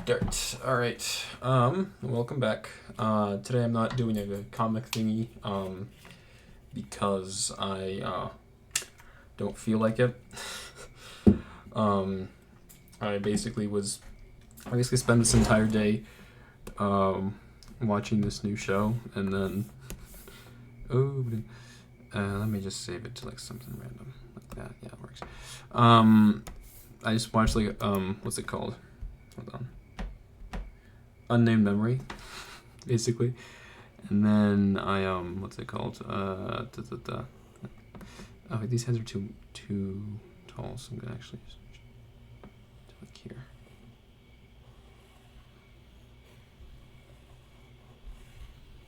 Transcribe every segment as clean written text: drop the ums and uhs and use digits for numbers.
Dirt. Alright, welcome back. Today I'm not doing a comic thingy, because I, don't feel like it. I basically spent this entire day, watching this new show, and then, let me just save it to, like, something random, like that. Yeah, it works. I just watched, like, what's it called? Hold on. Unnamed Memory, basically. And then I, what's it called? Oh, these heads are too tall, so I'm gonna actually just click here.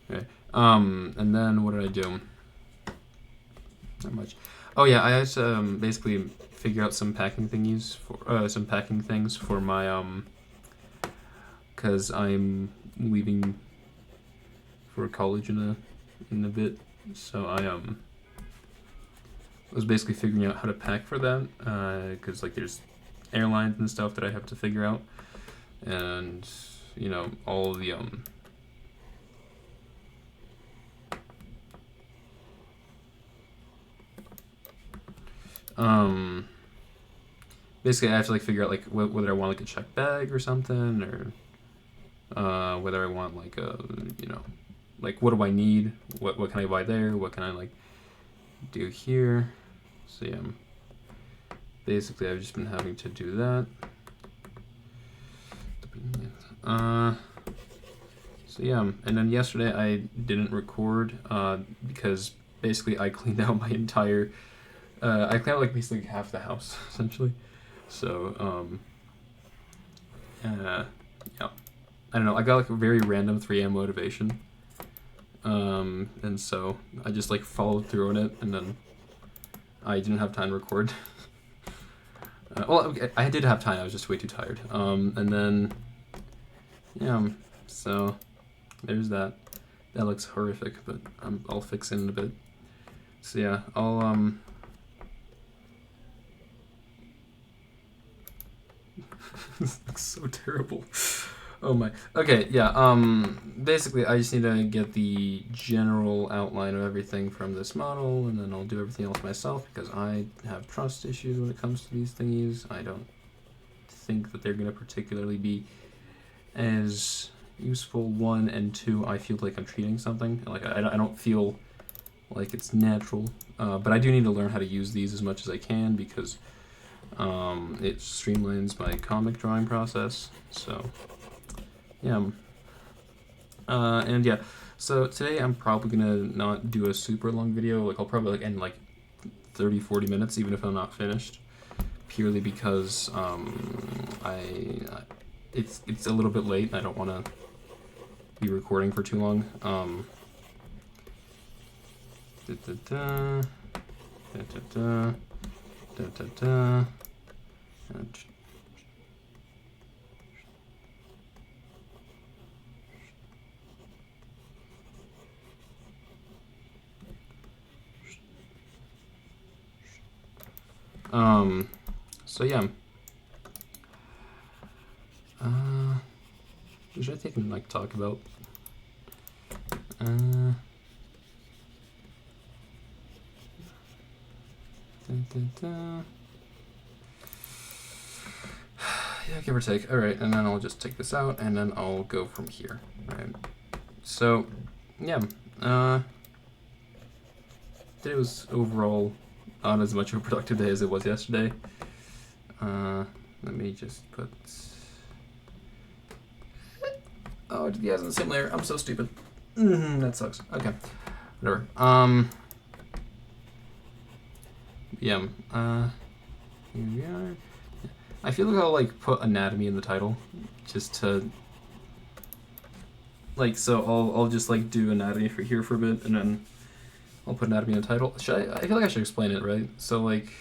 Okay. And then what did I do? Not much. Oh yeah, I had to basically figure out some packing things for my because I'm leaving for college in a bit, so I was basically figuring out how to pack for that, because like there's airlines and stuff that I have to figure out, and you know all the basically I have to like figure out like whether I want like a check bag or something, or whether I want like a, you know, like what do I need, what can I buy there, what can I like do here. So yeah, basically I've just been having to do that. So yeah, and then yesterday I didn't record because basically I cleaned out my entire I cleaned out like basically half the house essentially. So yeah, I don't know, I got like a very random 3 a.m. motivation, and so I just like followed through on it, and then I didn't have time to record. Well, okay, I did have time, I was just way too tired. And then yeah, so there's that. That looks horrific, but I'll fix it in a bit. So yeah, I'll This looks so terrible. Oh my. Okay, yeah, basically I just need to get the general outline of everything from this model, and then I'll do everything else myself because I have trust issues when it comes to these thingies. I don't think that they're going to particularly be as useful. 1 and 2, I feel like I'm treating something. Like I don't feel like it's natural, but I do need to learn how to use these as much as I can because it streamlines my comic drawing process. So yeah, and yeah, so today I'm probably gonna not do a super long video. Like I'll probably like end like 30-40 minutes even if I'm not finished, purely because it's a little bit late. I don't want to be recording for too long. So yeah. Should I take and like talk about? Yeah, give or take. All right, and then I'll just take this out, and then I'll go from here. All right. So, yeah. Today was overall not as much of a productive day as it was yesterday. Let me just put. Oh, it has in the same layer. I'm so stupid. That sucks. Okay, whatever. Yeah. Here we are. I feel like I'll like put anatomy in the title, just to like, so I'll just like do anatomy for here for a bit, and then I'll put anatomy in the title. I feel like I should explain it, right? So like,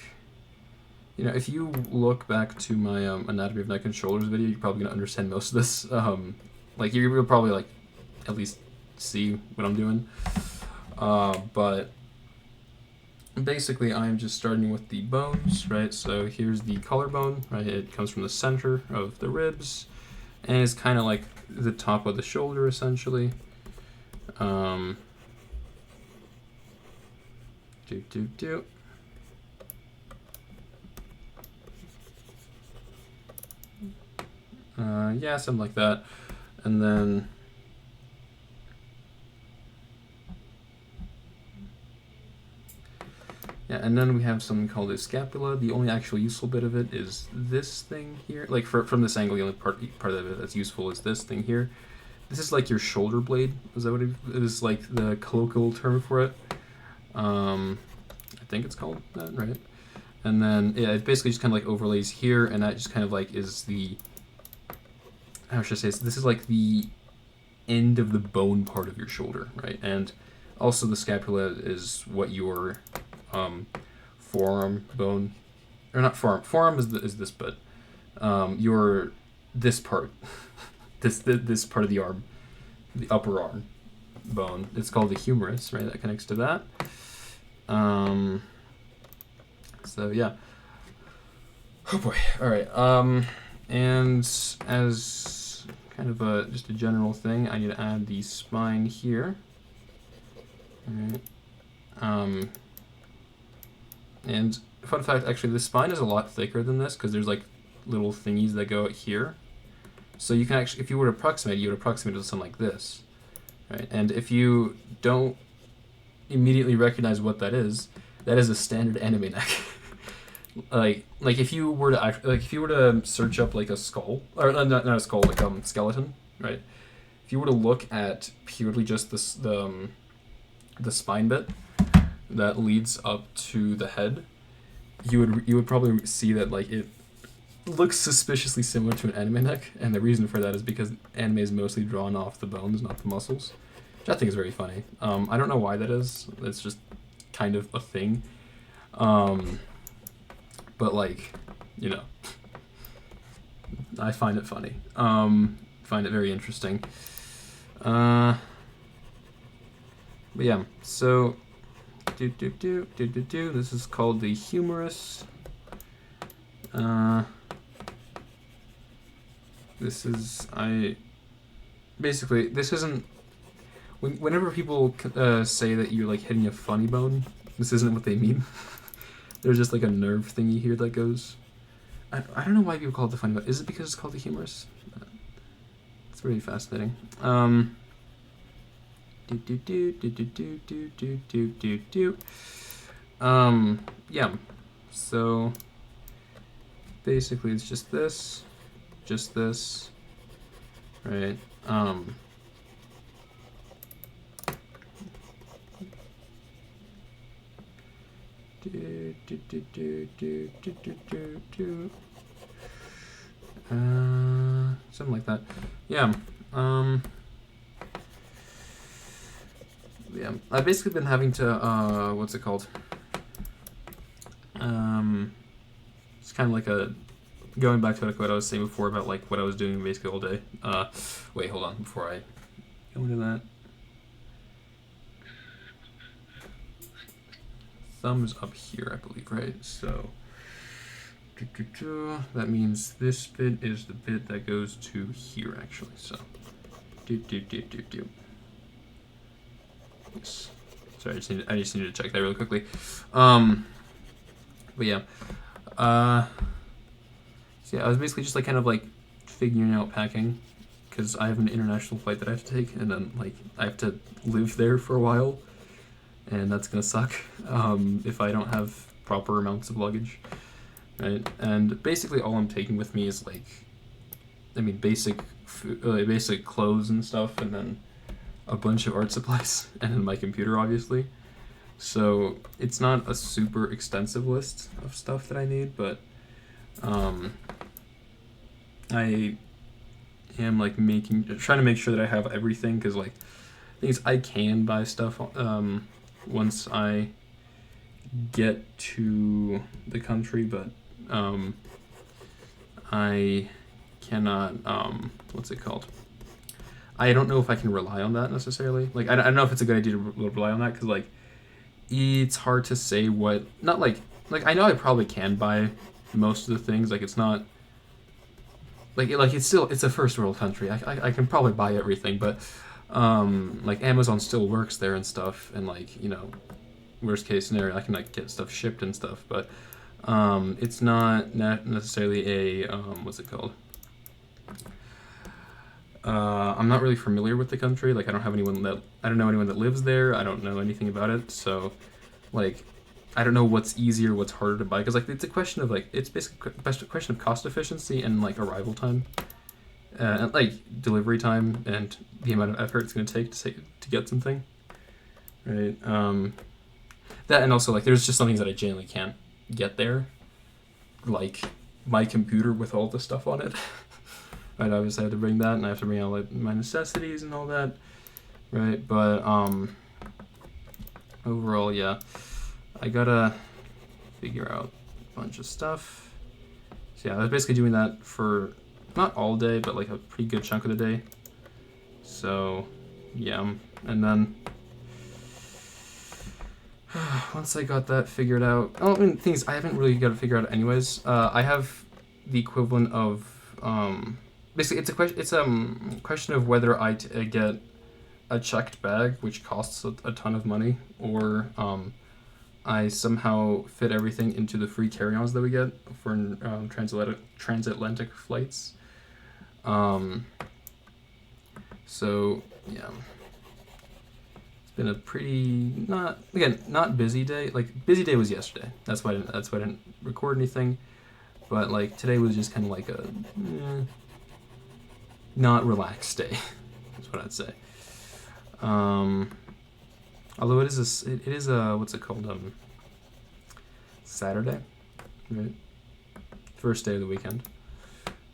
you know, if you look back to my anatomy of neck and shoulders video, you're probably gonna understand most of this. Like you'll probably like at least see what I'm doing. But basically I'm just starting with the bones, right? So here's the collarbone, right? It comes from the center of the ribs, and it's kind of like the top of the shoulder essentially. Yeah, something like that, and then we have something called a scapula. The only actual useful bit of it is this thing here. Like from this angle, the only part of it that's useful is this thing here. This is like your shoulder blade. Is that what it is? Like the colloquial term for it. I think it's called that, right? And then yeah, it basically just kind of like overlays here, and that just kind of like is the, how should I say, so this is like the end of the bone part of your shoulder, right? And also the scapula is what your forearm bone, or not forearm is this bit, your this part, this part of the arm, the upper arm bone. It's called the humerus, right? That connects to that. So yeah. Oh boy. All right. And as kind of just a general thing, I need to add the spine here. All right. And fun fact, actually, the spine is a lot thicker than this because there's like little thingies that go out here. So you can actually, if you were to approximate, you would approximate it to something like this, right? And if you don't immediately recognize what that is a standard anime neck. like if you were to search up like a skull, or not a skull, like skeleton, right? If you were to look at purely just this the spine bit that leads up to the head, you would probably see that like it looks suspiciously similar to an anime neck, and the reason for that is because anime is mostly drawn off the bones, not the muscles, which I think is very funny. I don't know why that is. It's just kind of a thing. But like, you know, I find it funny. Find it very interesting. But yeah, so this is called the humerus. This isn't, whenever people say that you're like hitting a funny bone, this isn't what they mean. There's just like a nerve thingy here that goes. I don't know why people call it the funny bone. Is it because it's called the humerus? It's really fascinating. Yeah. So basically, it's just this, right? Something like that. Yeah. Yeah. I've basically been having to what's it called? It's kind of like going back to what I was saying before about like what I was doing basically all day. Wait, hold on before I go into that. Thumbs up here, I believe, right? So that means this bit is the bit that goes to here, actually. So yes. Sorry, I just needed to check that really quickly. But yeah. So yeah, I was basically just like kind of like figuring out packing, because I have an international flight that I have to take, and then like I have to live there for a while, and that's gonna suck if I don't have proper amounts of luggage, right? And basically all I'm taking with me is like, I mean, basic clothes and stuff, and then a bunch of art supplies, and then my computer, obviously. So it's not a super extensive list of stuff that I need, but I am like trying to make sure that I have everything, because like things I can buy stuff once I get to the country, but I cannot what's it called? I don't know if I can rely on that necessarily. Like I don't know if it's a good idea to rely on that, because like it's hard to say what, not like I know I probably can buy most of the things, like it's not like it's a first world country. I can probably buy everything, but like Amazon still works there and stuff, and like, you know, worst case scenario, I can like get stuff shipped and stuff, but it's not necessarily a what's it called? I'm not really familiar with the country. Like I don't know anyone that lives there. I don't know anything about it, so like I don't know what's easier, what's harder to buy, because like it's a question of like it's basically a question of cost efficiency and like arrival time, and like delivery time and the amount of effort it's going to take to get something, right? That, and also like there's just some things that I genuinely can't get there, like my computer with all the stuff on it. Right, obviously I have to bring that, and I have to bring out like my necessities and all that, right? But overall, yeah, I gotta figure out a bunch of stuff. So yeah, I was basically doing that for not all day, but like a pretty good chunk of the day. So yeah, and then once I got that figured out, I mean, things I haven't really got to figure out anyways. I have the equivalent of basically it's a question of whether I get a checked bag, which costs a ton of money, or I somehow fit everything into the free carry-ons that we get for transatlantic flights. So yeah, it's been a pretty not busy day. Like busy day was yesterday. That's why I didn't record anything. But like today was just kind of like a not relaxed day. That's what I'd say. Although it is a what's it called, Saturday, right? First day of the weekend.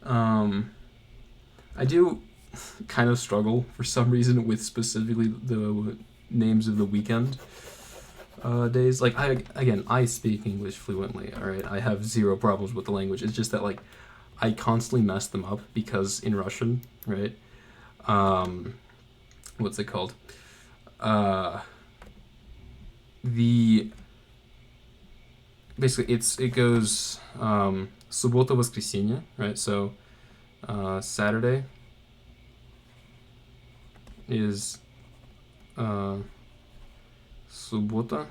I do kind of struggle for some reason with specifically the names of the weekend days. Like I speak English fluently. All right, I have zero problems with the language. It's just that like I constantly mess them up because in Russian, right? What's it called? Basically it goes суббота воскресенье, right? So Saturday is суббота.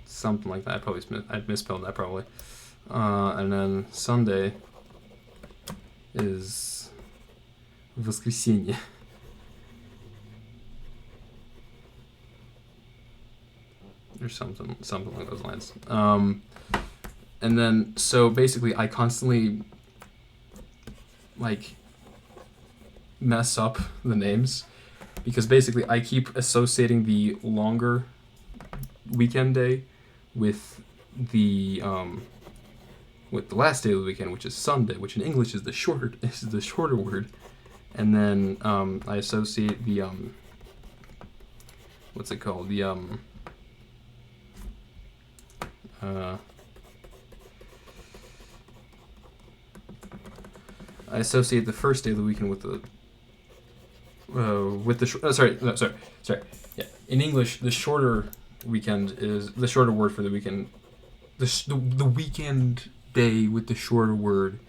Something like that. I'd misspelled that probably. And then Sunday is воскресенье. Or something like those lines. And then so basically I constantly like mess up the names because basically I keep associating the longer weekend day with the last day of the weekend, which is Sunday, which in English is the shorter word, and then I associate the what's it called, the I associate the first day of the weekend with the sorry. Yeah, in English, the shorter weekend is the shorter word for the weekend. The weekend day with the shorter word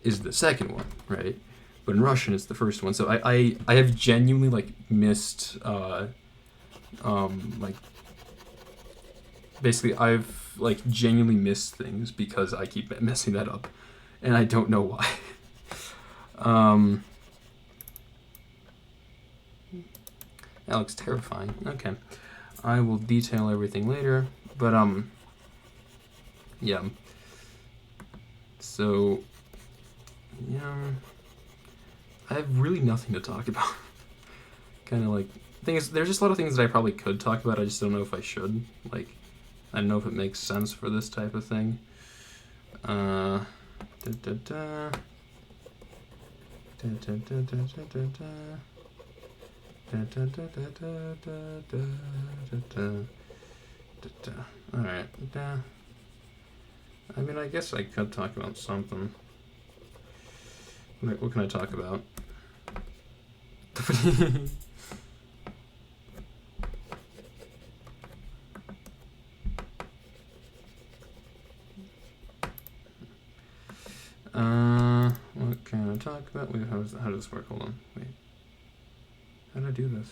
is the second one, right? But in Russian, it's the first one. So I have genuinely like missed like basically I've like genuinely missed things because I keep messing that up, and I don't know why. That looks terrifying. Okay, I will detail everything later, but yeah. So yeah, I have really nothing to talk about. Kind of like thing is, there's just a lot of things that I probably could talk about. I just don't know if I should. Like, I don't know if it makes sense for this type of thing. Alright. I mean, I guess I could talk about something. What can I talk about? What can I talk about? Wait, how does this work? Hold on. Wait. How did I do this?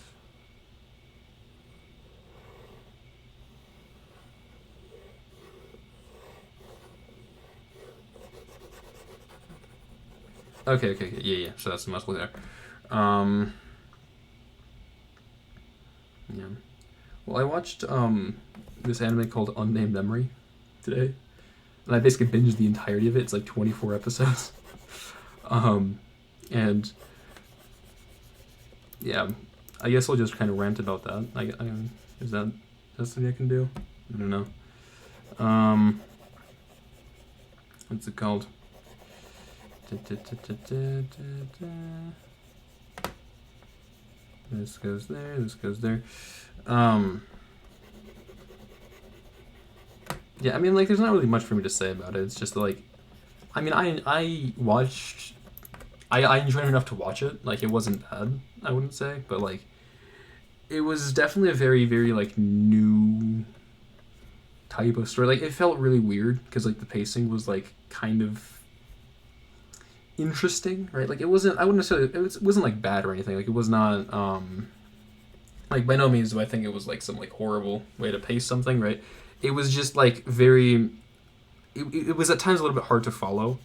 Okay. Yeah. So that's the muscle there. Yeah. Well, I watched this anime called Unnamed Memory today, and I basically binged the entirety of it. It's like 24 episodes. And yeah, I guess I'll just kind of rant about that. Is that something I can do? I don't know. What's it called? This goes there. This goes there. Yeah, I mean, like, there's not really much for me to say about it. It's just like, I mean, I watched. I enjoyed it enough to watch it. Like, it wasn't bad, I wouldn't say, but like, it was definitely a very, very like new type of story. Like, it felt really weird because like the pacing was like kind of interesting, right? Like, it wasn't. I wouldn't necessarily. It wasn't like bad or anything. Like, it was not. Like, by no means do I think it was like some like horrible way to pace something, right? It was just like very. It was at times a little bit hard to follow.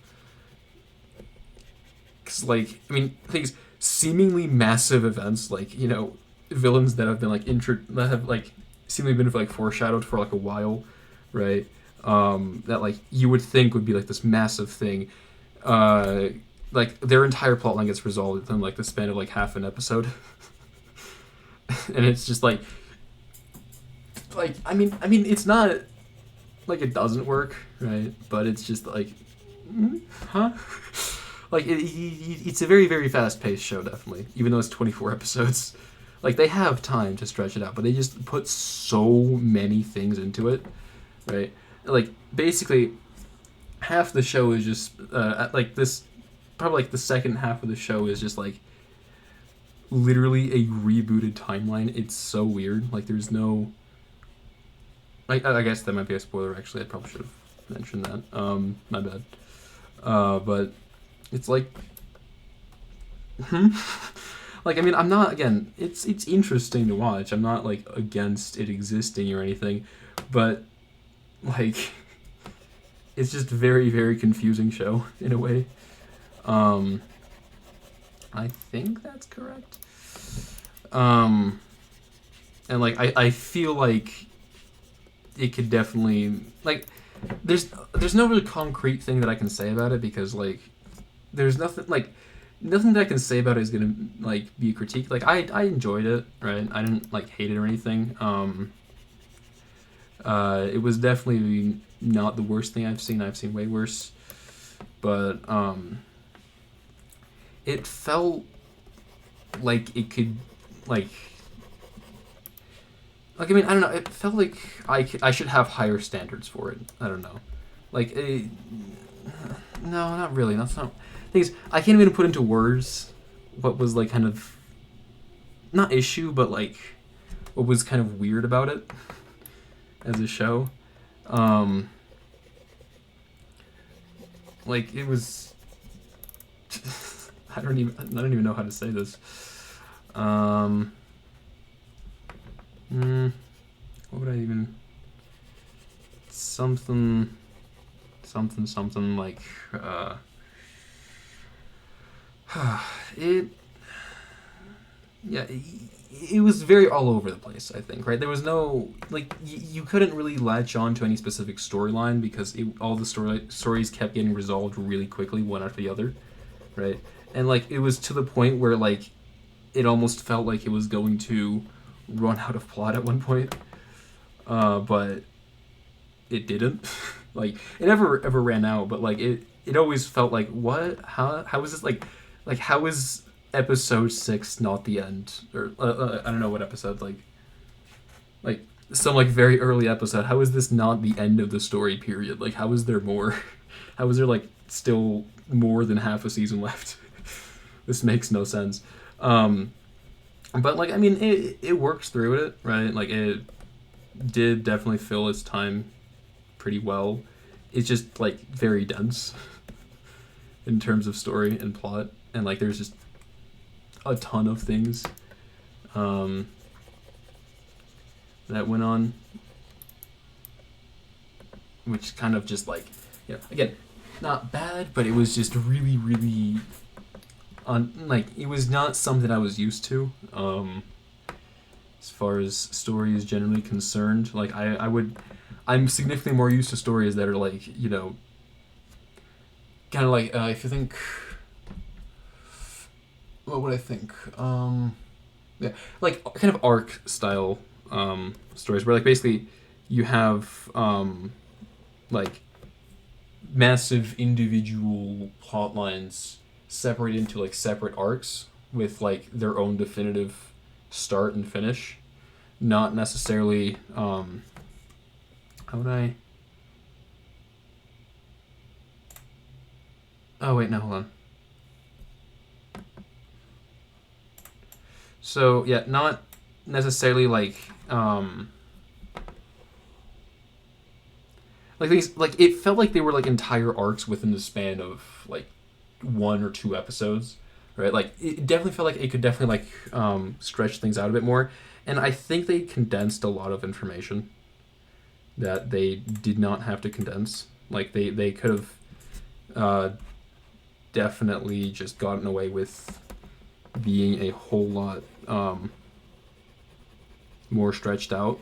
Cause like, I mean, things seemingly massive events, like, you know, villains that have been like that have like seemingly been like foreshadowed for like a while, right? That like you would think would be like this massive thing. Like their entire plotline gets resolved in like the span of like half an episode, and it's just like I mean it's not like it doesn't work, right? But it's just like, huh? Like it's a very, very fast paced show, definitely. Even though it's 24 episodes, like they have time to stretch it out, but they just put so many things into it, right? Like basically, half the show is just like this. Probably like the second half of the show is just like literally a rebooted timeline. It's so weird. Like there's no. I guess that might be a spoiler. Actually, I probably should have mentioned that. My bad. But it's like, like I mean, I'm not again. It's interesting to watch. I'm not like against it existing or anything, but like, it's just very, very confusing show in a way. I think that's correct. And like I feel like it could definitely like there's no really concrete thing that I can say about it because like there's nothing that I can say about it is gonna like be a critique. Like I enjoyed it, right? I didn't like hate it or anything. It was definitely not the worst thing I've seen. I've seen way worse, but it felt like it could like I mean, I don't know. It felt like I should have higher standards for it. I don't know. Like, no, not really. That's not. Thing is, I can't even put into words what was like kind of not issue, but like what was kind of weird about it as a show. Like it was. I don't even know how to say this. What would I even something like it yeah it was very all over the place, I think, right? There was no like you couldn't really latch on to any specific storyline because all the stories kept getting resolved really quickly one after the other, right? And like it was to the point where like it almost felt like it was going to run out of plot at one point, but it didn't. Like it never ever ran out, but like it always felt like what how is this like how is episode 6 not the end, or I don't know what episode, like some like very early episode, how is this not the end of the story period? Like how is there more? How is there like still more than half a season left? This makes no sense. But like I mean it works through it, right? Like it did definitely fill its time pretty well. It's just like very dense. in terms of story and plot, and like there's just a ton of things that went on, which kind of just like, you know, again, not bad, but it was just really, really, like it was not something I was used to. As far as stories generally concerned, like I'm significantly more used to stories that are like, you know, kind of like if you think, what would I think? Yeah, like kind of arc style stories where like basically you have like massive individual plot lines separated into like separate arcs with like their own definitive start and finish, not necessarily how would I oh wait, no, hold on. So yeah, not necessarily like these, like it felt like they were like entire arcs within the span of like 1 or 2 episodes, right? Like it definitely felt like it could definitely like stretch things out a bit more, and I think they condensed a lot of information that they did not have to condense. Like they could have definitely just gotten away with being a whole lot more stretched out,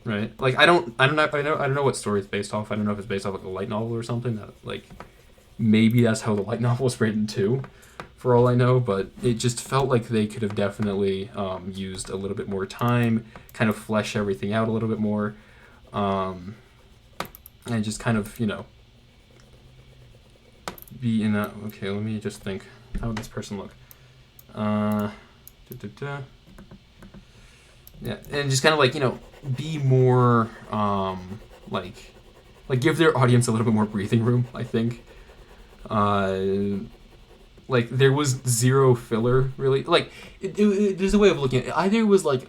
right? Like I don't know what story it's based off. I don't know if it's based off like a light novel or something. That like maybe that's how the light novel was written too, for all I know. But it just felt like they could have definitely used a little bit more time, kind of flesh everything out a little bit more, and just kind of, you know, be in that. Okay, let me just think. How would this person look? Yeah, and just kind of like, you know, be more like give their audience a little bit more breathing room, I think. Like there was zero filler really. Like there's a way of looking at it. Either it was like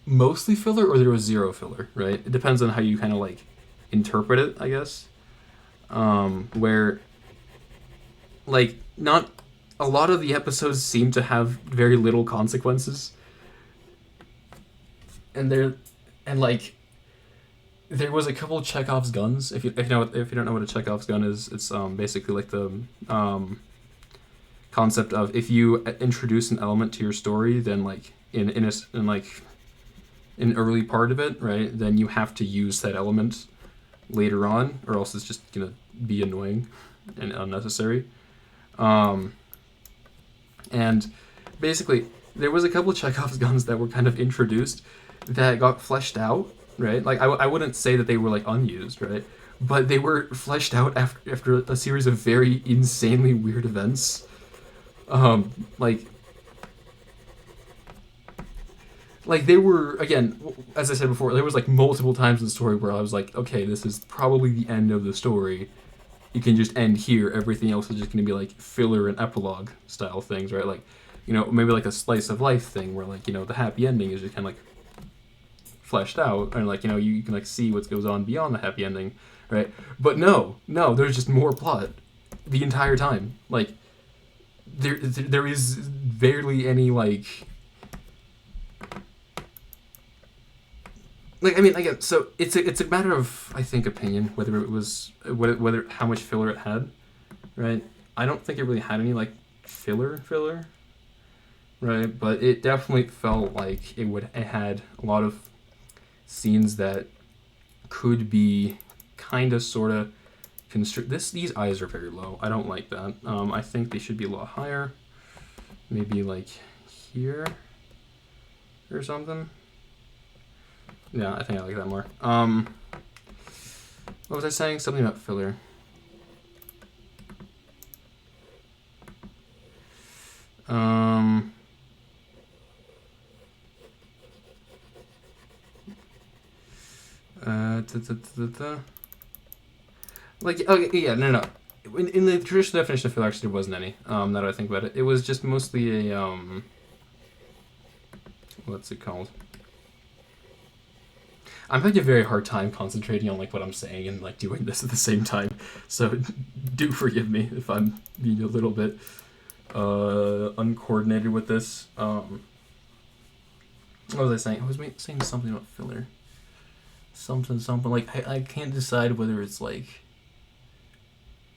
mostly filler or there was zero filler, right? It depends on how you kind of like interpret it, I guess. Where like not a lot of the episodes seem to have very little consequences, and like there was a couple of Chekhov's guns. If you don't know what a Chekhov's gun is, it's basically like the concept of if you introduce an element to your story, then like in like an early part of it, right, then you have to use that element later on, or else it's just gonna be annoying and unnecessary. And basically, there was a couple of Chekhov's guns that were kind of introduced that got fleshed out, right? Like I wouldn't say that they were like unused, right? But they were fleshed out after a series of very insanely weird events. Like they were, again, as I said before, there was like multiple times in the story where I was like, okay, this is probably the end of the story. You can just end here. Everything else is just going to be like filler and epilogue style things, right? Like, you know, maybe like a slice of life thing where like, you know, the happy ending is just kind of like fleshed out, and like, you know, you can like see what goes on beyond the happy ending, right? But no, there's just more plot the entire time. Like there is barely any like I mean, again, so it's a matter of, I think, opinion whether it was whether how much filler it had, right? I don't think it really had any like filler, right? But it definitely felt like it had a lot of scenes that could be kind of sort of these eyes are very low. I don't like that. I think they should be a lot higher. Maybe like here or something. Yeah, I think I like that more. What was I saying? Something about filler. Like, okay, yeah, no. In the traditional definition of filler, actually, there wasn't any. Now that I think about it, it was just mostly a what's it called? I'm having a very hard time concentrating on like what I'm saying and like doing this at the same time. So do forgive me if I'm being a little bit uncoordinated with this. What was I saying? I was saying something about filler. Something. Like I can't decide whether it's like.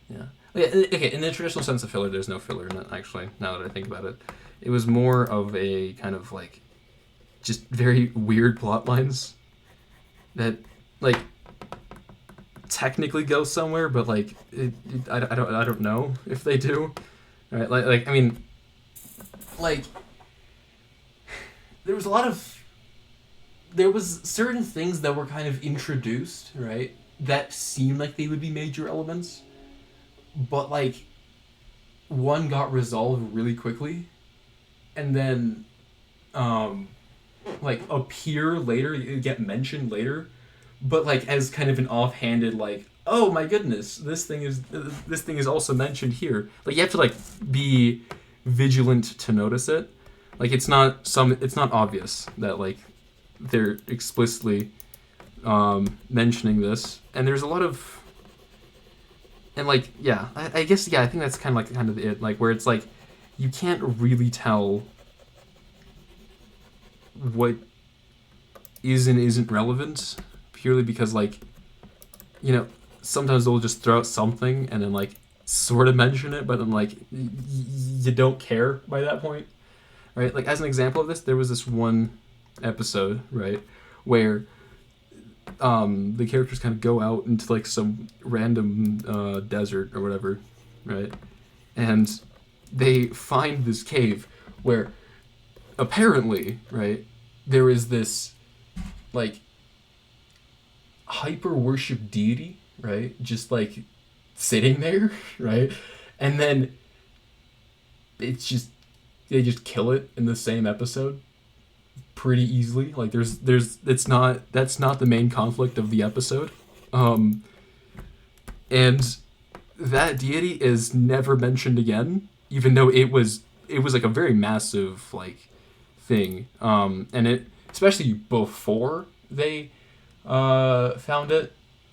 Yeah. Okay. In the traditional sense of filler, there's no filler in it. Actually, now that I think about it, it was more of a kind of like, just very weird plot lines that like technically go somewhere, but like I don't know if they do. Right? Like I mean, like there was certain things that were kind of introduced, right, that seemed like they would be major elements, but like one got resolved really quickly, and then like appear later, get mentioned later, but like as kind of an offhanded like, oh my goodness, this thing is also mentioned here. Like you have to like be vigilant to notice it. Like it's not obvious that like they're explicitly mentioning this, and there's a lot of, and like yeah, I guess yeah, I think that's kind of it, like where it's like you can't really tell what is and isn't relevant purely because like, you know, sometimes they'll just throw out something and then like sort of mention it, but then like you don't care by that point, right? Like as an example of this, there was this one episode, right, where the characters kind of go out into like some random desert or whatever, right, and they find this cave where apparently, right, there is this like hyper worship deity, right, just like sitting there, right, and then it's just they just kill it in the same episode pretty easily. Like there's that's not the main conflict of the episode, and that deity is never mentioned again, even though it was like a very massive like thing, and it, especially before they found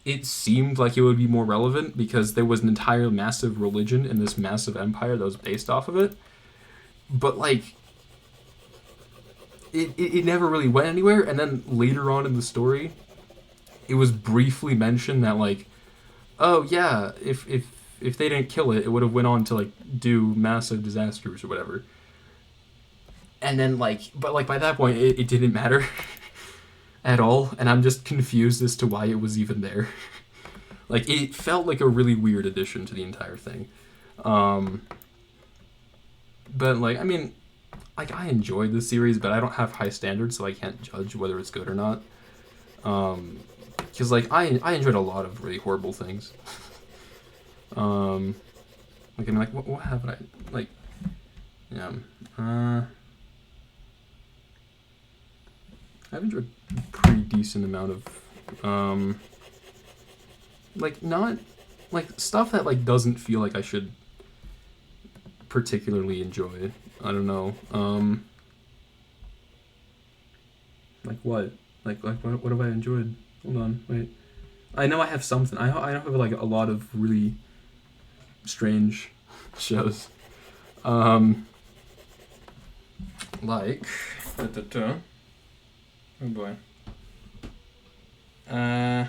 it seemed like it would be more relevant because there was an entire massive religion in this massive empire that was based off of it, but like it never really went anywhere. And then later on in the story, it was briefly mentioned that like, oh yeah, if they didn't kill it, it would have went on to like do massive disasters or whatever. And then like, but like by that point, it didn't matter at all, and I'm just confused as to why it was even there. Like it felt like a really weird addition to the entire thing. But like, I mean, like I enjoyed the series, but I don't have high standards, so I can't judge whether it's good or not. Because like I enjoyed a lot of really horrible things. Like I mean, like what have I like? Yeah. I've enjoyed a pretty decent amount of like not like stuff that like doesn't feel like I should particularly enjoy. I don't know. Like what? Like what have I enjoyed? Hold on, wait. I know I have something. I have like a lot of really strange shows. Like oh boy. Alright,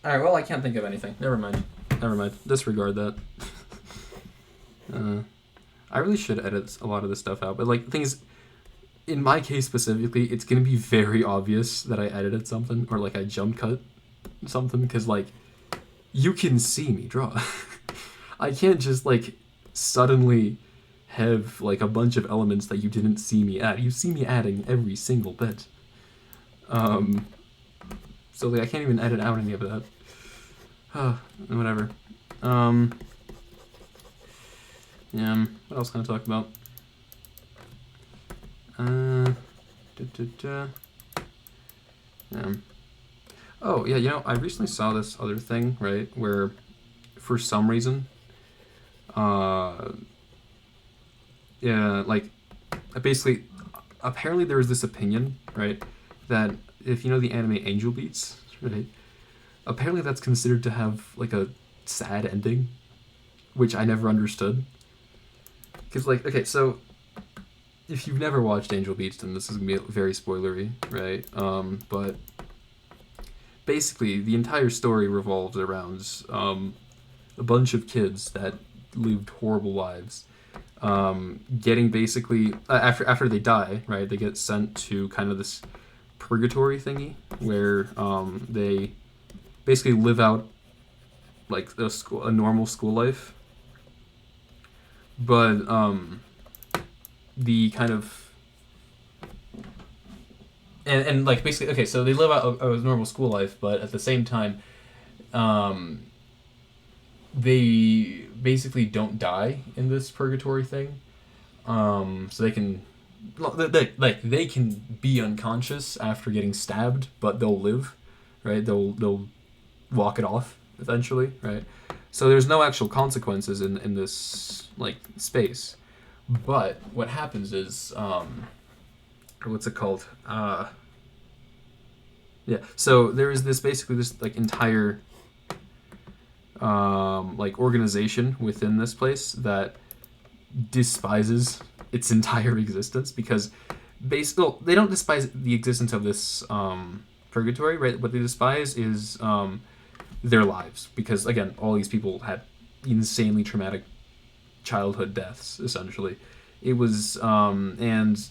well I can't think of anything. Never mind. Disregard that. I really should edit a lot of this stuff out, but like the thing is, in my case specifically, it's gonna be very obvious that I edited something or like I jump cut something, because like you can see me draw. I can't just like suddenly have like a bunch of elements that you didn't see me add. You see me adding every single bit. So like I can't even edit out any of that. Whatever. Yeah. What else can I talk about? Yeah. Oh yeah, you know, I recently saw this other thing, right, where for some reason, yeah, like basically, apparently there was this opinion, right, that if you know the anime Angel Beats, right? Apparently that's considered to have like a sad ending, which I never understood. Because like, okay, so if you've never watched Angel Beats, then this is gonna be very spoilery, right? But basically, the entire story revolves around a bunch of kids that lived horrible lives, getting basically after they die, right? They get sent to kind of this purgatory thingy where they basically live out like a normal school life, but the kind of and like basically okay, so they live out a normal school life, but at the same time, they basically don't die in this purgatory thing, so they can they can be unconscious after getting stabbed, but they'll live, right? They'll walk it off eventually, right? So there's no actual consequences in this like space. But what happens is what's it called? Yeah. So there is this basically this like entire like organization within this place that despises its entire existence because they don't despise the existence of this purgatory, right? What they despise is their lives because again, all these people had insanely traumatic childhood deaths. Essentially, it was and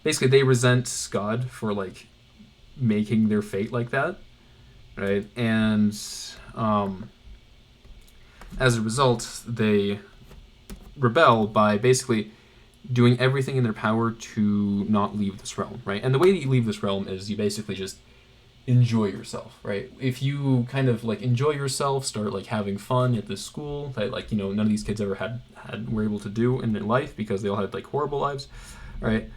basically they resent God for like making their fate like that, right? And as a result, they rebel by basically doing everything in their power to not leave this realm, right? And the way that you leave this realm is you basically just enjoy yourself, right? If you kind of like enjoy yourself, start like having fun at this school that like, you know, none of these kids ever were able to do in their life because they all had like horrible lives, right?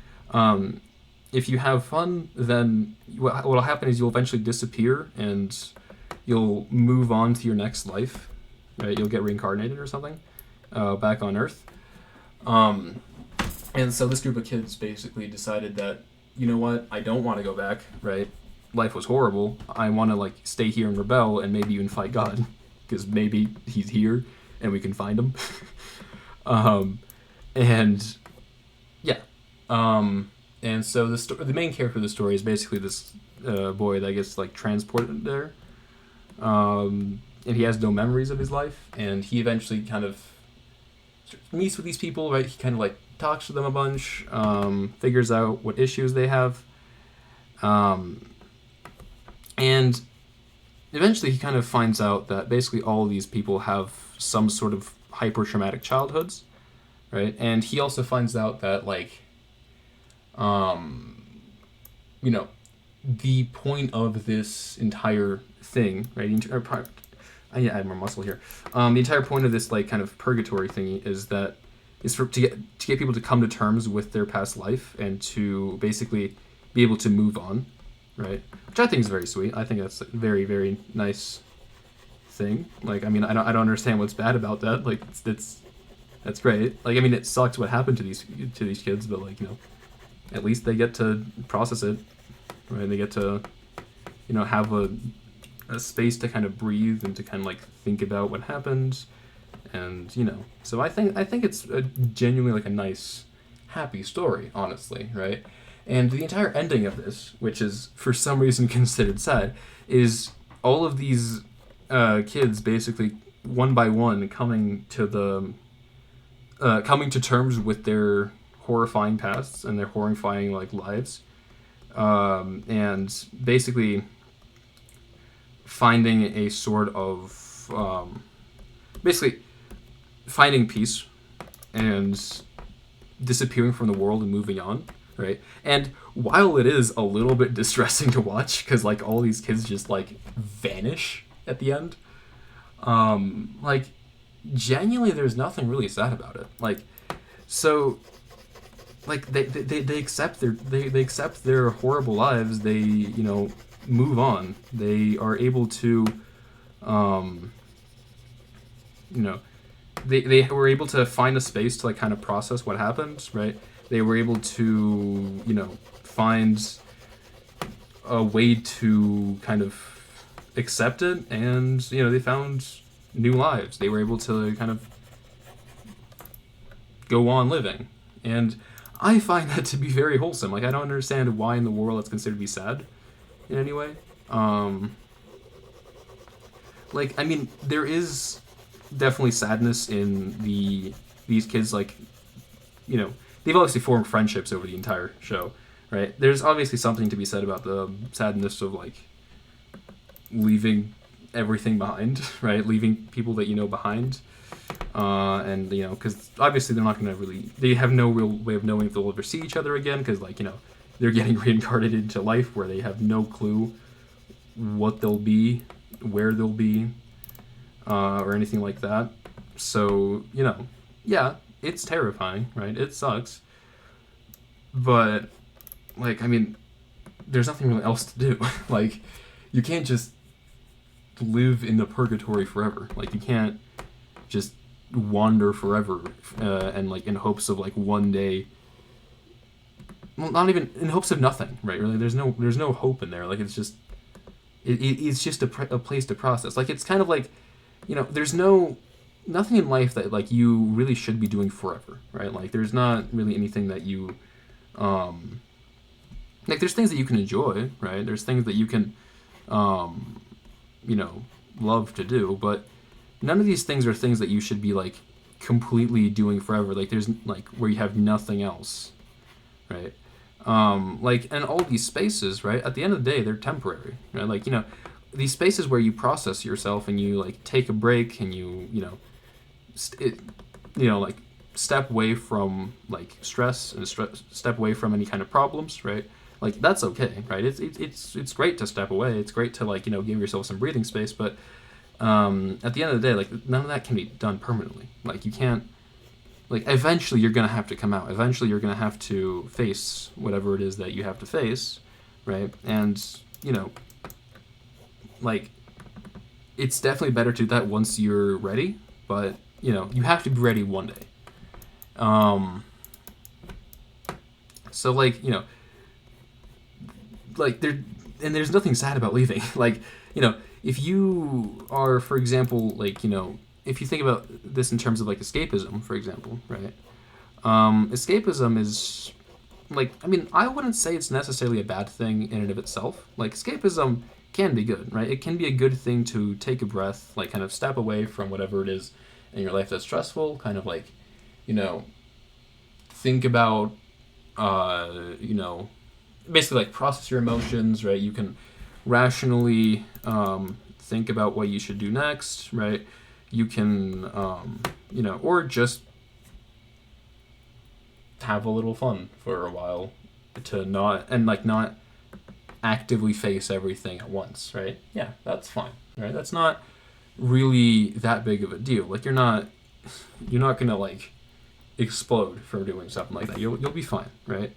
If you have fun, then what'll happen is you'll eventually disappear and you'll move on to your next life, right? You'll get reincarnated or something back on Earth. And so this group of kids basically decided that, you know what, I don't want to go back, right? Life was horrible. I want to like stay here and rebel and maybe even fight God because maybe he's here and we can find him. And yeah. And so the main character of the story is basically this boy that gets like transported there. And he has no memories of his life, and he eventually kind of meets with these people, right? He kind of like talks to them a bunch, figures out what issues they have, and eventually he kind of finds out that basically all of these people have some sort of hyper traumatic childhoods, right? And he also finds out that like, you know, the point of this entire thing, right? I need to add more muscle here. The entire point of this like kind of purgatory thingy is to get people to come to terms with their past life and to basically be able to move on, right? Which I think is very sweet. I think that's a very, very nice thing. Like, I mean, I don't understand what's bad about that. Like, that's great. Like, I mean, it sucks what happened to these kids, but like, you know, at least they get to process it, right? They get to, you know, have a space to kind of breathe and to kind of like think about what happened, and you know, so I think it's a genuinely like a nice, happy story, honestly, right? And the entire ending of this, which is for some reason considered sad, is all of these kids basically one by one coming to terms with their horrifying pasts and their horrifying like lives, and basically finding a sort of basically finding peace and disappearing from the world and moving on, right? And while it is a little bit distressing to watch because like all these kids just like vanish at the end, like genuinely there's nothing really sad about it. Like, so like they accept their horrible lives. They, you know, move on. They are able to, you know, they were able to find a space to like kind of process what happened, right? They were able to, you know, find a way to kind of accept it, and they found new lives. They were able to kind of go on living, and I find that to be very wholesome. Like, I don't understand why in the world it's considered to be sad in any way. Like, I mean, there is definitely sadness in these kids. Like, they've obviously formed friendships over the entire show, right? There's obviously something to be said about the sadness of, like, leaving everything behind, right? Leaving people that you know behind. And, because obviously they're not going to they have no real way of knowing if they'll ever see each other again, because, like, they're getting reincarnated into life where they have no clue what they'll be, where they'll be, or anything like that. So, yeah, it's terrifying, right? It sucks. But, like, I mean, there's nothing really else to do. Like, you can't just live in the purgatory forever. Like, you can't just wander forever and, like, in hopes of, like, one day, well, not even in hopes of nothing, right? Really, there's no hope in there. Like, it's just it's just a place to process. Like, it's kind of like, there's nothing in life that, like, you really should be doing forever, right? Like, there's not really anything that you like, there's things that you can enjoy, right? There's things that you can love to do, but none of these things are things that you should be, like, completely doing forever. Like, there's, like, where you have nothing else, right? Like, and all these spaces, right, at the end of the day, they're temporary, right? Like, these spaces where you process yourself and you, like, take a break and you like, step away from, like, stress and step away from any kind of problems, right? Like, that's okay, right? It's great to step away. It's great to, like, give yourself some breathing space, but at the end of the day, like, none of that can be done permanently. Like, you can't, like, eventually you're gonna have to come out. Eventually you're gonna have to face whatever it is that you have to face, right? And like, it's definitely better to do that once you're ready, but you have to be ready one day. So, like, like, there's nothing sad about leaving. Like, if you are, for example, like, if you think about this in terms of, like, escapism, for example, right? Escapism is, like, I mean, I wouldn't say it's necessarily a bad thing in and of itself. Like, escapism can be good, right? It can be a good thing to take a breath, like, kind of step away from whatever it is in your life that's stressful, kind of, like, think about, basically, like, process your emotions, right? You can rationally think about what you should do next, right? You can, or just have a little fun for a while to not actively face everything at once, right? Yeah, that's fine, right? That's not really that big of a deal. Like, you're not gonna, like, explode for doing something like that. You'll be fine, right?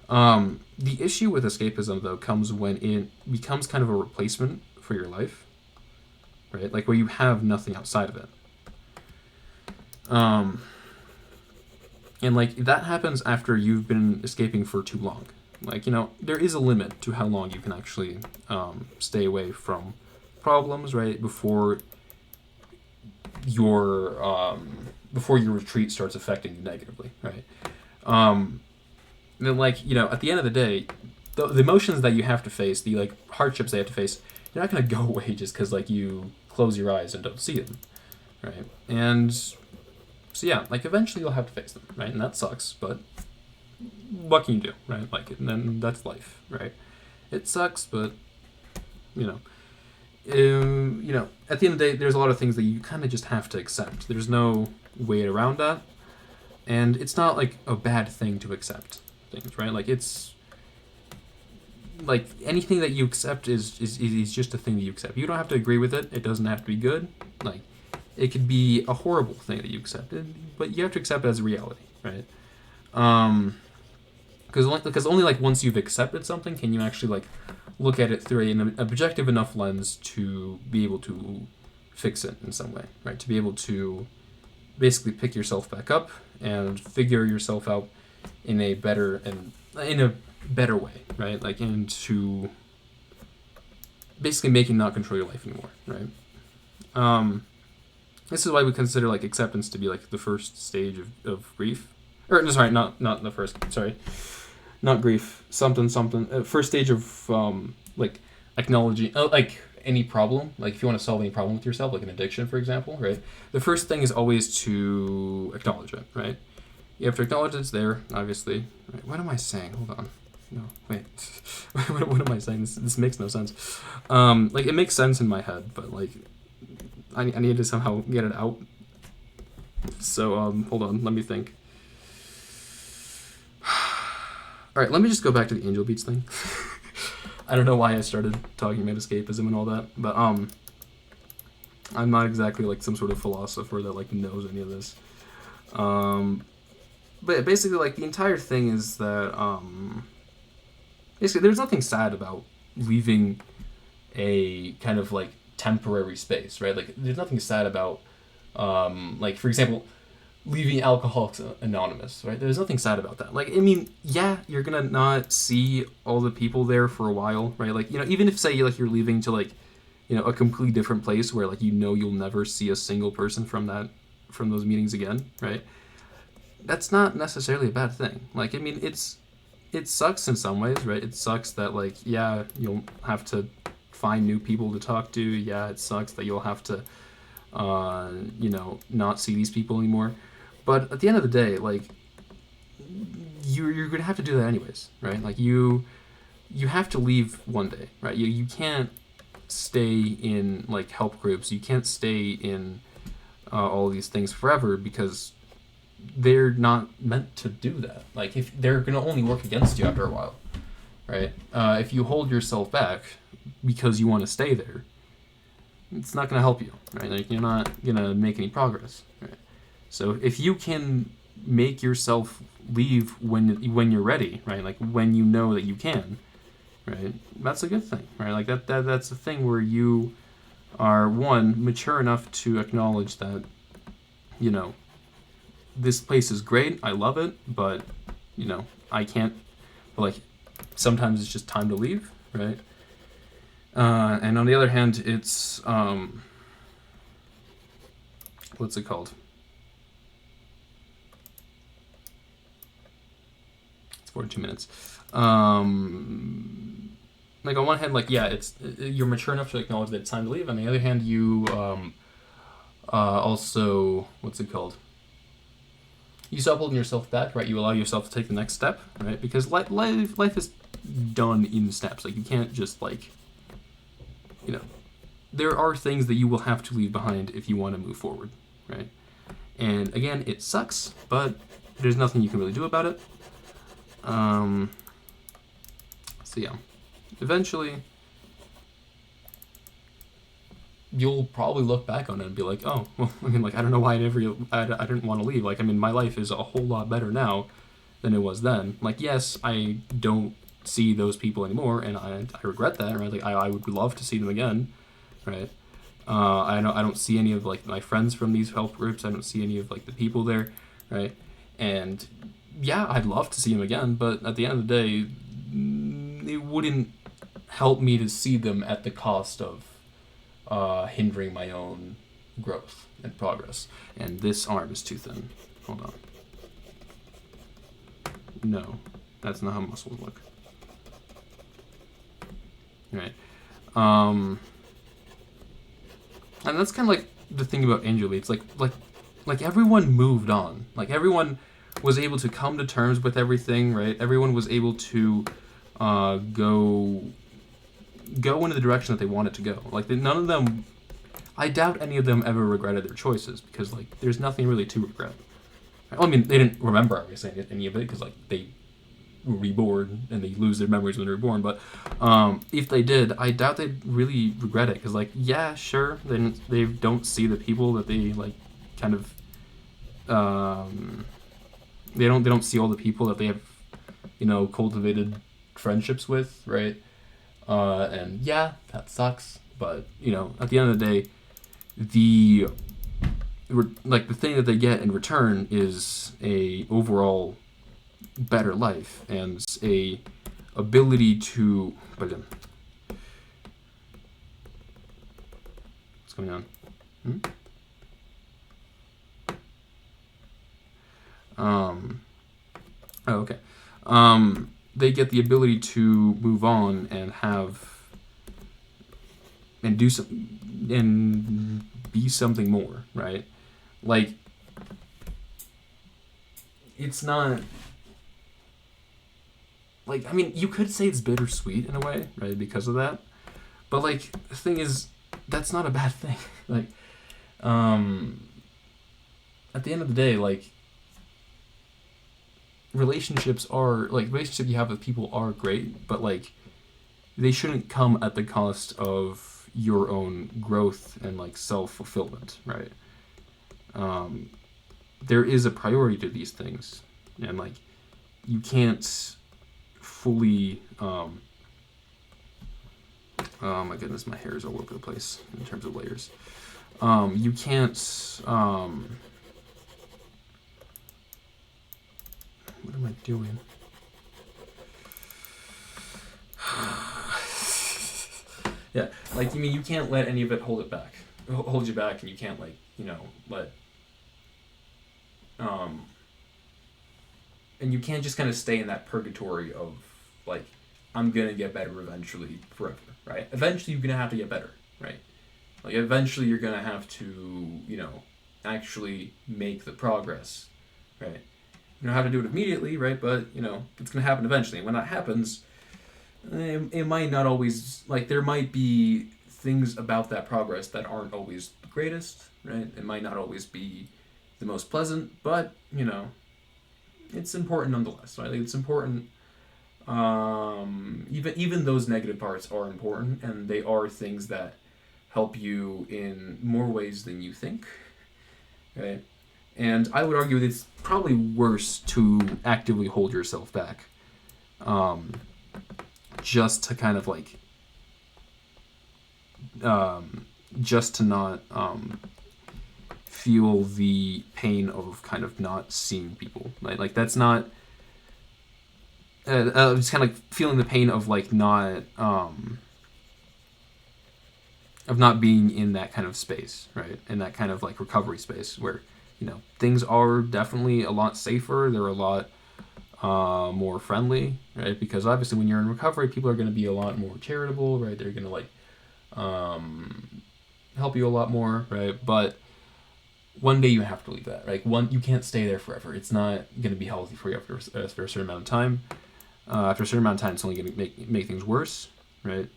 The issue with escapism, though, comes when it becomes kind of a replacement for your life, right? Like, where you have nothing outside of it. And, like, that happens after you've been escaping for too long. Like, there is a limit to how long you can actually stay away from problems, right? Before your retreat starts affecting you negatively, right? And then, like, at the end of the day, the emotions that you have to face, the, like, hardships they have to face, they're not going to go away just because, like, you close your eyes and don't see them, right? And so, yeah, like, eventually you'll have to face them, right? And that sucks, but what can you do, right? Like, and then that's life, right? It sucks, but at the end of the day, there's a lot of things that you kind of just have to accept. There's no way around that, and it's not, like, a bad thing to accept things, right? Like, it's like anything that you accept is just a thing that you accept. You don't have to agree with it. It doesn't have to be good. Like, it could be a horrible thing that you accepted, but you have to accept it as a reality, right? Because only, like, once you've accepted something can you actually, like, look at it through an objective enough lens to be able to fix it in some way, right? To be able to basically pick yourself back up and figure yourself out in a better way, right? Like, and to basically make you not control your life anymore, right? This is why we consider like acceptance to be like the first stage of grief, or no, sorry, not the first. Sorry, not grief. Something. First stage of like acknowledging like any problem. Like if you want to solve any problem with yourself, like an addiction, for example, right? The first thing is always to acknowledge it, right? You have to acknowledge it's there, obviously. Right? What am I saying? Hold on. No, wait. what am I saying? This makes no sense. Like it makes sense in my head, but like I need to somehow get it out. So hold on, let me think. All right, let me just go back to the angel beats thing. I don't know why I started talking about escapism and all that, but I'm not exactly like some sort of philosopher that like knows any of this. But basically, like the entire thing is that basically there's nothing sad about leaving a kind of like temporary space, right? Like there's nothing sad about like for example leaving Alcoholics Anonymous, right? There's nothing sad about that. Like I mean, yeah, you're gonna not see all the people there for a while, right? Like, you know, even if say like you're leaving to like, you know, a completely different place where like, you know, you'll never see a single person from those meetings again, right? That's not necessarily a bad thing. Like I mean, it sucks in some ways, right? It sucks that like, yeah, you'll have to find new people to talk to. Yeah, it sucks that you'll have to you know, not see these people anymore. But at the end of the day, like you're gonna have to do that anyways, right? Like you have to leave one day, right? You can't stay in like help groups. You can't stay in all these things forever because they're not meant to do that. Like if they're gonna only work against you after a while, right? If you hold yourself back because you want to stay there, it's not gonna help you, right? Like you're not gonna make any progress, right? So if you can make yourself leave when you're ready, right? Like when you know that you can, right? That's a good thing, right? Like that's a thing where you are one mature enough to acknowledge that, you know, this place is great, I love it, but you know, I can't. Like sometimes it's just time to leave, right? And on the other hand, it's what's it called? It's 42 minutes. Like on one hand, like yeah, you're mature enough to acknowledge that it's time to leave. On the other hand, you also what's it called? You stop holding yourself back, right? You allow yourself to take the next step, right? Because life is done in steps. Like you can't just like, you know, there are things that you will have to leave behind if you want to move forward, right? And again, it sucks, but there's nothing you can really do about it. So yeah, eventually you'll probably look back on it and be like, oh, well, I mean, like, I don't know why I didn't want to leave. Like, I mean, my life is a whole lot better now than it was then. Like, yes, I don't see those people anymore, and I regret that, right? Like, I would love to see them again, right? I don't see any of, like, my friends from these help groups. I don't see any of, like, the people there, right? And, yeah, I'd love to see them again, but at the end of the day, it wouldn't help me to see them at the cost of hindering my own growth and progress. And this arm is too thin. Hold on. No, that's not how muscles look. Right. And that's kind of like the thing about Angel Beats. Like everyone moved on. Like everyone was able to come to terms with everything, right? Everyone was able to go in the direction that they wanted to go. Like none of them, I doubt any of them ever regretted their choices because like there's nothing really to regret. Well, I mean, they didn't remember obviously any of it because like they were reborn and they lose their memories when they're reborn. But if they did, I doubt they'd really regret it because like yeah, sure, they don't see the people that they like kind of they don't see all the people that they have, you know, cultivated friendships with, right? And yeah, that sucks. But you know, at the end of the day, the thing that they get in return is a overall better life and a ability to going on? Hmm? Oh, okay. They get the ability to move on and do some and be something more, right? Like, it's not like, I mean, you could say it's bittersweet in a way, right? Because of that, but like the thing is, that's not a bad thing. Like, at the end of the day, like, relationship you have with people are great, but like they shouldn't come at the cost of your own growth and like self-fulfillment, right? There is a priority to these things, and like you can't fully oh my goodness, my hair is all over the place in terms of layers. You can't what am I doing? Yeah, like, you mean you can't let any of it hold you back, and you can't, like, let and you can't just kind of stay in that purgatory of like, I'm gonna get better eventually forever, right? Eventually you're gonna have to get better, right? Like, eventually you're gonna have to, actually make the progress, right? You don't have to do it immediately, right? But it's gonna happen eventually. And when that happens, it might not always, like, there might be things about that progress that aren't always the greatest, right? It might not always be the most pleasant, but it's important nonetheless. Right? Like, it's important. Even those negative parts are important, and they are things that help you in more ways than you think, right? And I would argue that it's probably worse to actively hold yourself back, just to kind of like, just to not feel the pain of kind of not seeing people. Like that's not. Just kind of like feeling the pain of like not being in that kind of space, right? In that kind of like recovery space where things are definitely a lot safer. They're a lot more friendly, right? Because obviously when you're in recovery, people are going to be a lot more charitable, right? They're going to like help you a lot more, right? But one day you have to leave that, right? You can't stay there forever. It's not going to be healthy for you after a certain amount of time. After a certain amount of time, it's only going to make things worse, right?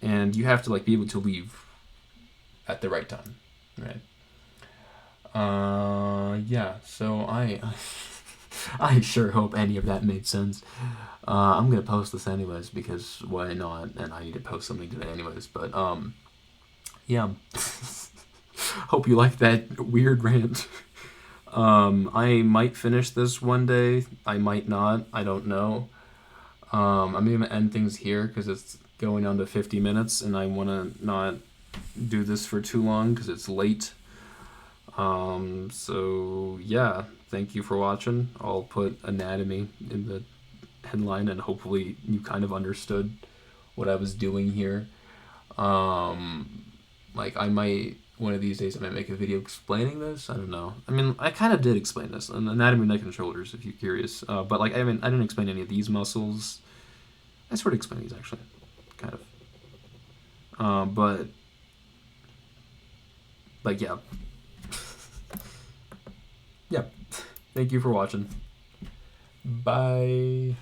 And you have to like be able to leave at the right time, right? Yeah. So I sure hope any of that made sense. I'm gonna post this anyways because why not? And I need to post something today anyways. But yeah. Hope you like that weird rant. I might finish this one day. I might not. I don't know. I'm gonna end things here because it's going on to 50 minutes, and I want to not do this for too long because it's late. So yeah, thank you for watching. I'll put anatomy in the headline, and hopefully you kind of understood what I was doing here. Like, I might, one of these days, I might make a video explaining this. I don't know. I mean, I kind of did explain this in anatomy, neck, and shoulders, if you're curious. But like, I didn't explain any of these muscles. I sort of explained these actually, kind of. But yeah. Yeah. Thank you for watching. Bye.